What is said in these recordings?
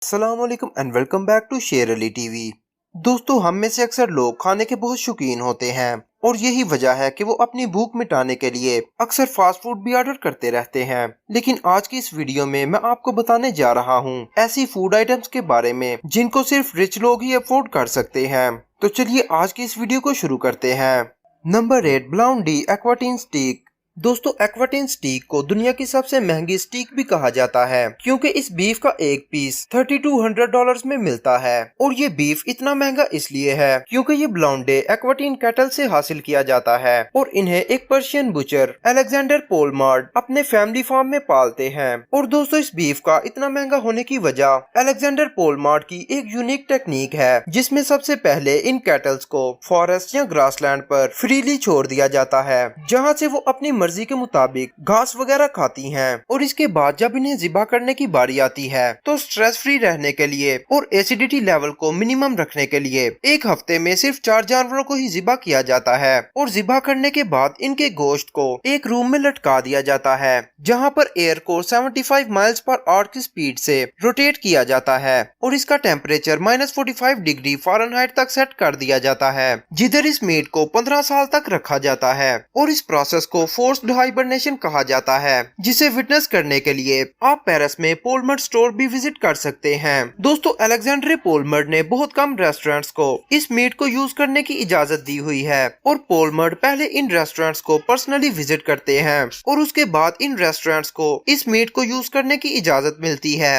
अस्सलाम वालेकुम and welcome back to शेर अली टीवी। दोस्तों, हम में से अक्सर लोग खाने के बहुत शौकीन होते हैं और यही वजह है कि वो अपनी भूख मिटाने के लिए अक्सर फास्ट फूड भी ऑर्डर करते रहते हैं। लेकिन आज की इस वीडियो में मैं आपको बताने जा रहा हूँ ऐसी फूड आइटम्स के बारे में जिनको सिर्फ रिच लोग ही अफोर्ड कर सकते हैं। तो चलिए आज की इस वीडियो को शुरू करते हैं। नंबर 8, ब्लाउंडी एक्वाटीन स्टीक। दोस्तों, एक्वाटीन स्टीक को दुनिया की सबसे महंगी स्टीक भी कहा जाता है क्योंकि इस बीफ का एक पीस $3200 में मिलता है। और ये बीफ इतना महंगा इसलिए है क्योंकि ये ब्लाउंडे एक्वाटीन कैटल से हासिल किया जाता है और इन्हें एक पर्शियन बुचर अलेक्जेंडर पोलमार्ड अपने फैमिली फार्म में पालते हैं। और दोस्तों, इस बीफ का इतना महंगा होने की वजह अलेक्जेंडर पोलमार्ड की एक यूनिक टेक्निक है जिसमें सबसे पहले इन कैटल्स को फॉरेस्ट या ग्रासलैंड पर फ्रीली छोड़ दिया जाता है जहाँ से वो अपनी मर्जी के मुताबिक घास वगैरह खाती हैं। और इसके बाद जब इन्हें ज़िबा करने की बारी आती है तो स्ट्रेस फ्री रहने के लिए और एसिडिटी लेवल को मिनिमम रखने के लिए एक हफ्ते में सिर्फ 4 जानवरों को ही ज़िबा किया जाता है। और ज़िबा करने के बाद इनके गोश्त को एक रूम में लटका दिया जाता है जहाँ पर एयर को 75 माइल्स पर आवर की स्पीड से रोटेट किया जाता है और इसका टेम्परेचर -45 डिग्री फ़ारेनहाइट तक सेट कर दिया जाता है जिधर इस मीट को 15 साल तक रखा जाता है। और इस प्रोसेस को फोर्स्ड हाइबरनेशन कहा जाता है जिसे विटनेस करने के लिए आप पेरिस में पोलमर्ड स्टोर भी विजिट कर सकते हैं। दोस्तों, अलेक्जेंडर पोलमर्ड ने बहुत कम रेस्टोरेंट्स को इस मीट को यूज करने की इजाजत दी हुई है और पोलमर्ड पहले इन रेस्टोरेंट्स को पर्सनली विजिट करते हैं और उसके बाद इन रेस्टोरेंट्स को इस मीट को यूज करने की इजाजत मिलती है।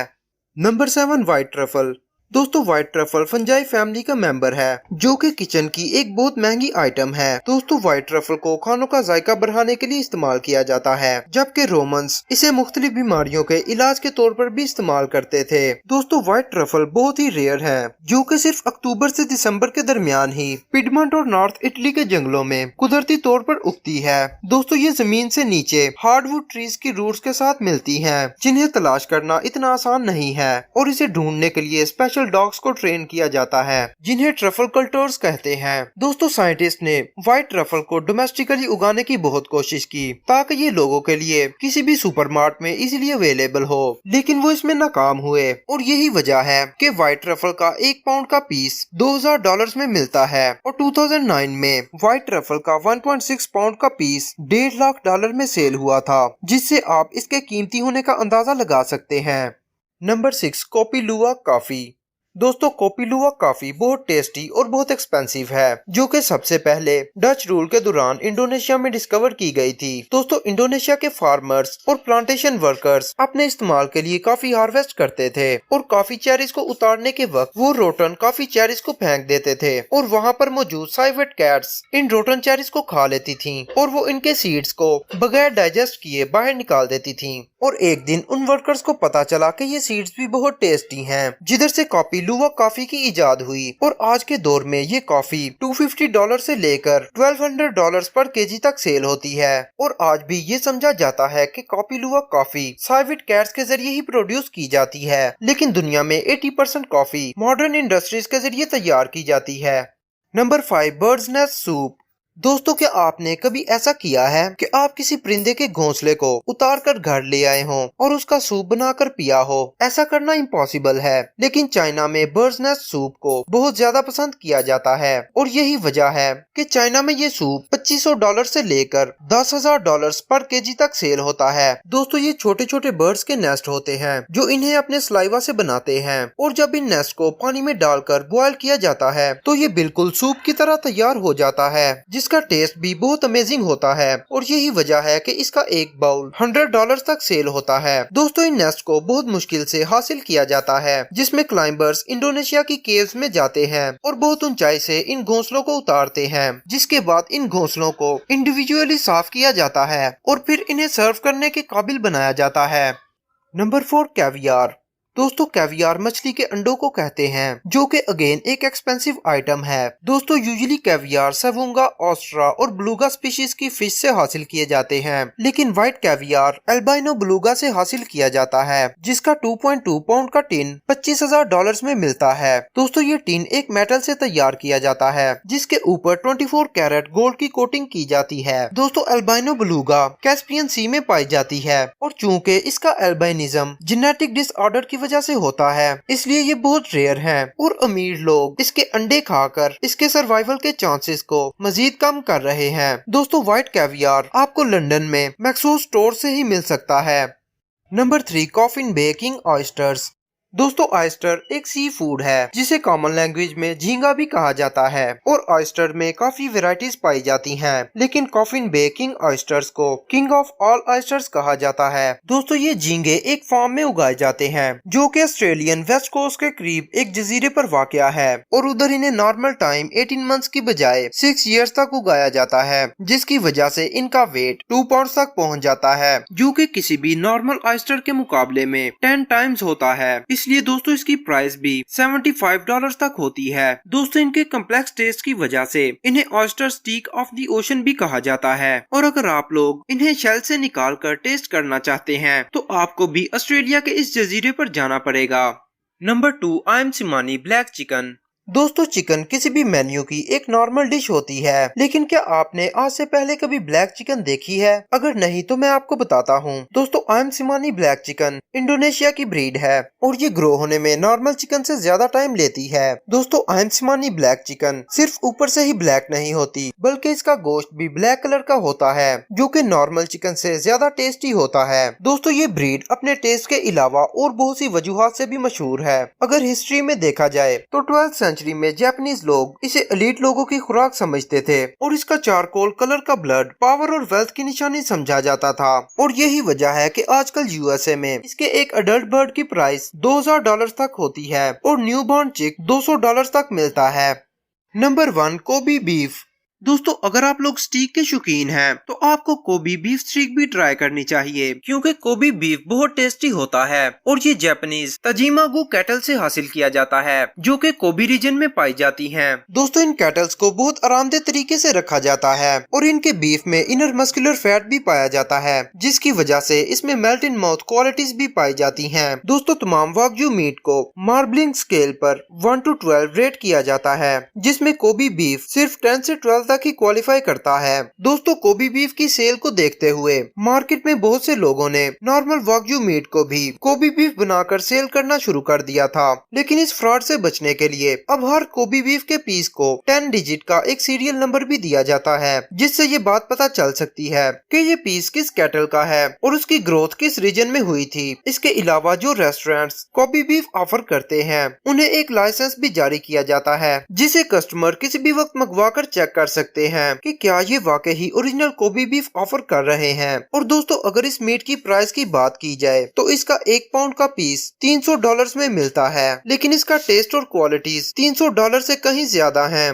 Number 7, white truffle. दोस्तों, व्हाइट ट्रफल फंजाई फैमिली का मेंबर है जो कि किचन की एक बहुत महंगी आइटम है। दोस्तों, व्हाइट ट्रफल को खानों का जायका बढ़ाने के लिए इस्तेमाल किया जाता है जबकि रोमन्स इसे मुख्तलिफ बीमारियों के इलाज के तौर पर भी इस्तेमाल करते थे। दोस्तों, व्हाइट ट्रफल बहुत ही रेयर है जो कि सिर्फ अक्टूबर से दिसंबर के दरमियान ही पिडमंट और नॉर्थ इटली के जंगलों में कुदरती तौर पर उगती है। दोस्तों, ये जमीन से नीचे हार्डवुड ट्रीज की रूट्स के साथ मिलती है जिन्हें तलाश करना इतना आसान नहीं है और इसे ढूंढने के लिए स्पेशल डॉग्स को ट्रेन किया जाता है जिन्हें ट्रफल कल्टर्स कहते हैं। दोस्तों, साइंटिस्ट ने व्हाइट ट्रफल को डोमेस्टिकली उगाने की बहुत कोशिश की ताकि ये लोगों के लिए किसी भी सुपरमार्ट में इजीली अवेलेबल हो, लेकिन वो इसमें नाकाम हुए। और यही वजह है कि व्हाइट ट्रफल का 1 पाउंड का पीस $2000 में मिलता है और 2009 में व्हाइट ट्रफल का 1.6 पाउंड का पीस $1.5 लाख में सेल हुआ था, जिससे आप इसके कीमती होने का अंदाजा लगा सकते हैं। नंबर 6, कॉपी लुआ कॉफी। दोस्तों, कॉपी लुआ कॉफी बहुत टेस्टी और बहुत एक्सपेंसिव है जो कि सबसे पहले डच रूल के दौरान इंडोनेशिया में डिस्कवर की गई थी। दोस्तों, इंडोनेशिया के फार्मर्स और प्लांटेशन वर्कर्स अपने इस्तेमाल के लिए कॉफी हार्वेस्ट करते थे और कॉफी चेरीज को उतारने के वक्त वो रोटन कॉफी चेरीज को फेंक देते थे और वहाँ पर मौजूद साइवेट कैट्स इन रोटन चेरीज को खा लेती थी और वो इनके सीड्स को बगैर डाइजेस्ट किए बाहर निकाल देती थी। और एक दिन उन वर्कर्स को पता चला कि ये सीड्स भी बहुत टेस्टी हैं, जिधर से कॉपी लुआ कॉफी की इजाद हुई। और आज के दौर में ये कॉफी $250 से लेकर $1200 पर केजी तक सेल होती है। और आज भी ये समझा जाता है कि कॉपी लुआ कॉफी साइविट कैट्स के जरिए ही प्रोड्यूस की जाती है, लेकिन दुनिया में 80% कॉफी मॉडर्न इंडस्ट्रीज के जरिए तैयार की जाती है। Number 5, birds nest soup. दोस्तों, क्या आपने कभी ऐसा किया है कि आप किसी परिंदे के घोंसले को उतार कर घर ले आए हों और उसका सूप बनाकर पिया हो? ऐसा करना इम्पॉसिबल है, लेकिन चाइना में बर्ड्स नेस्ट सूप को बहुत ज्यादा पसंद किया जाता है और यही वजह है कि चाइना में ये सूप $2500 से लेकर $10,000 पर केजी तक सेल होता है। दोस्तों, ये छोटे छोटे बर्ड्स के नेस्ट होते हैं जो इन्हें अपने सलाइवा से बनाते हैं और जब इन नेस्ट को पानी में डालकर बॉयल किया जाता है तो ये बिल्कुल सूप की तरह तैयार हो जाता है जिसका टेस्ट भी बहुत अमेजिंग होता है। और यही वजह है कि इसका एक बाउल $100 तक सेल होता है। दोस्तों, इन नेस्ट को बहुत मुश्किल से हासिल किया जाता है जिसमें क्लाइंबर्स इंडोनेशिया की केव्स में जाते हैं और बहुत ऊंचाई से इन घोंसलों को उतारते हैं, जिसके बाद इन घोंसलों को इंडिविजुअली साफ किया जाता है और फिर इन्हें सर्व करने के काबिल बनाया जाता है। Number 4, caviar. दोस्तों, कैवियार मछली के अंडों को कहते हैं जो कि अगेन एक एक्सपेंसिव आइटम है। दोस्तों, यूजुअली कैवियार सवुंगा, ऑस्ट्रा और ब्लूगा स्पीशीज की फिश से हासिल किए जाते हैं, लेकिन व्हाइट कैवियार अल्बाइनो ब्लूगा से हासिल किया जाता है जिसका 2.2 पाउंड का टिन $25,000 में मिलता है। दोस्तों, ये टिन एक मेटल से तैयार किया जाता है जिसके ऊपर 24 कैरेट गोल्ड की कोटिंग की जाती है। दोस्तों, अल्बाइनो ब्लूगा कैस्पियन सी में पाई जाती है और चूंकि इसका अल्बाइनिज्म जेनेटिक डिसऑर्डर की वजह से होता है, इसलिए ये बहुत रेयर है और अमीर लोग इसके अंडे खाकर इसके सर्वाइवल के चांसेस को मजीद कम कर रहे हैं। दोस्तों व्हाइट कैवियार आपको लंदन में मैक्सो स्टोर से ही मिल सकता है। नंबर 3 कॉफिन बे किंग ऑयस्टर्स। दोस्तों ऑयस्टर एक सी फूड है जिसे कॉमन लैंग्वेज में झींगा भी कहा जाता है और ऑयस्टर में काफी वेराइटीज पाई जाती हैं, लेकिन कॉफिन बे किंग ऑयस्टर्स को किंग ऑफ ऑल ऑयस्टर्स कहा जाता है। दोस्तों ये झींगे एक फार्म में उगाए जाते हैं जो कि ऑस्ट्रेलियन वेस्ट कोस्ट के करीब एक जजीरे पर वाक़या है और उधर इन्हें नॉर्मल टाइम 18 मंथ्स की बजाय 6 ईयर्स तक उगाया जाता है, जिसकी वजह से इनका वेट 2 पाउंड तक पहुँच जाता है, जो कि किसी भी नॉर्मल ऑयस्टर के मुकाबले में 10 टाइम्स होता है। इसलिए दोस्तों इसकी प्राइस भी $75 तक होती है। दोस्तों इनके कम्प्लेक्स टेस्ट की वजह से इन्हें oyster steak of the ocean भी कहा जाता है और अगर आप लोग इन्हें शेल से निकाल कर टेस्ट करना चाहते हैं तो आपको भी ऑस्ट्रेलिया के इस जजीरे पर जाना पड़ेगा। नंबर 2 आयम सिमानी ब्लैक चिकन। दोस्तों चिकन किसी भी मेन्यू की एक नॉर्मल डिश होती है, लेकिन क्या आपने आज से पहले कभी ब्लैक चिकन देखी है? अगर नहीं तो मैं आपको बताता हूँ। दोस्तों आयम सिमानी ब्लैक चिकन इंडोनेशिया की ब्रीड है और ये ग्रो होने में नॉर्मल चिकन से ज्यादा टाइम लेती है। दोस्तों आयम सिमानी ब्लैक चिकन सिर्फ ऊपर से ही ब्लैक नहीं होती बल्कि इसका गोश्त भी ब्लैक कलर का होता है, जो कि नॉर्मल चिकन से ज्यादा टेस्टी होता है। दोस्तों ये ब्रीड अपने टेस्ट के अलावा और बहुत सी वजूहात से भी मशहूर है। अगर हिस्ट्री में देखा जाए तो 12th सेंचुरी में जापानीज लोग इसे एलीट लोगों की खुराक समझते थे और इसका चारकोल कलर का ब्लड पावर और वेल्थ की निशानी समझा जाता था और यही वजह है कि आजकल यूएसए में इसके एक अडल्ट बर्ड की प्राइस $2000 तक होती है और न्यू बॉर्न चिक $200 तक मिलता है। नंबर 1 कोबी बीफ। दोस्तों अगर आप लोग स्टीक के शौकीन हैं तो आपको कोबी बीफ स्टीक भी ट्राई करनी चाहिए, क्योंकि कोबी बीफ बहुत टेस्टी होता है और ये जापानीज तजीमा गू कैटल से हासिल किया जाता है जो कि कोबी रीजन में पाई जाती हैं। दोस्तों इन कैटल्स को बहुत आरामदेह तरीके से रखा जाता है और इनके बीफ में इनर मस्कुलर फैट भी पाया जाता है, जिसकी वजह से इसमें मेल्ट इन माउथ क्वालिटीज भी पाई जाती हैं। दोस्तों तमाम वाग्यू मीट को मार्बलिंग स्केल पर 1 to 12 रेट किया जाता है, जिसमें कोबी बीफ सिर्फ 10 से 12 तक ही क्वालिफाई करता है। दोस्तों कोबी बीफ की सेल को देखते हुए मार्केट में बहुत से लोगों ने नॉर्मल वाग्यू मीट को भी कोबी बीफ बनाकर सेल करना शुरू कर दिया था, लेकिन इस फ्रॉड से बचने के लिए अब हर कोबी बीफ के पीस को 10 डिजिट का एक सीरियल नंबर भी दिया जाता है, जिससे ये बात पता चल सकती है कि ये पीस किस कैटल का है और उसकी ग्रोथ किस रीजन में हुई थी। इसके अलावा जो रेस्टोरेंट्स कोबी बीफ ऑफर करते हैं उन्हें एक लाइसेंस भी जारी किया जाता है, जिसे कस्टमर किसी भी वक्त मंगवा कर चेक कर सकते हैं कि क्या ये वाकई ही ओरिजिनल कोबी बीफ ऑफर कर रहे हैं। और दोस्तों अगर इस मीट की प्राइस की बात की जाए तो इसका 1 पाउंड का पीस $300 में मिलता है, लेकिन इसका टेस्ट और क्वालिटीज $300 से कहीं ज्यादा हैं।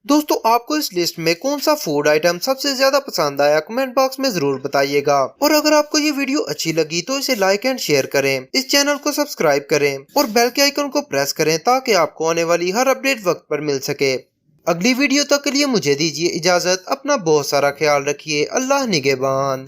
दोस्तों आपको इस लिस्ट में कौन सा फूड आइटम सबसे ज्यादा पसंद आया कमेंट बॉक्स में जरूर बताइएगा और अगर आपको ये वीडियो अच्छी लगी तो इसे लाइक एंड शेयर करें, इस चैनल को सब्सक्राइब करें और बेल के आइकन को प्रेस करें ताकि आपको आने वाली हर अपडेट वक्त पर मिल सके। अगली वीडियो तक के लिए मुझे दीजिए इजाजत। अपना बहुत सारा ख्याल रखिए। अल्लाह निगहबान।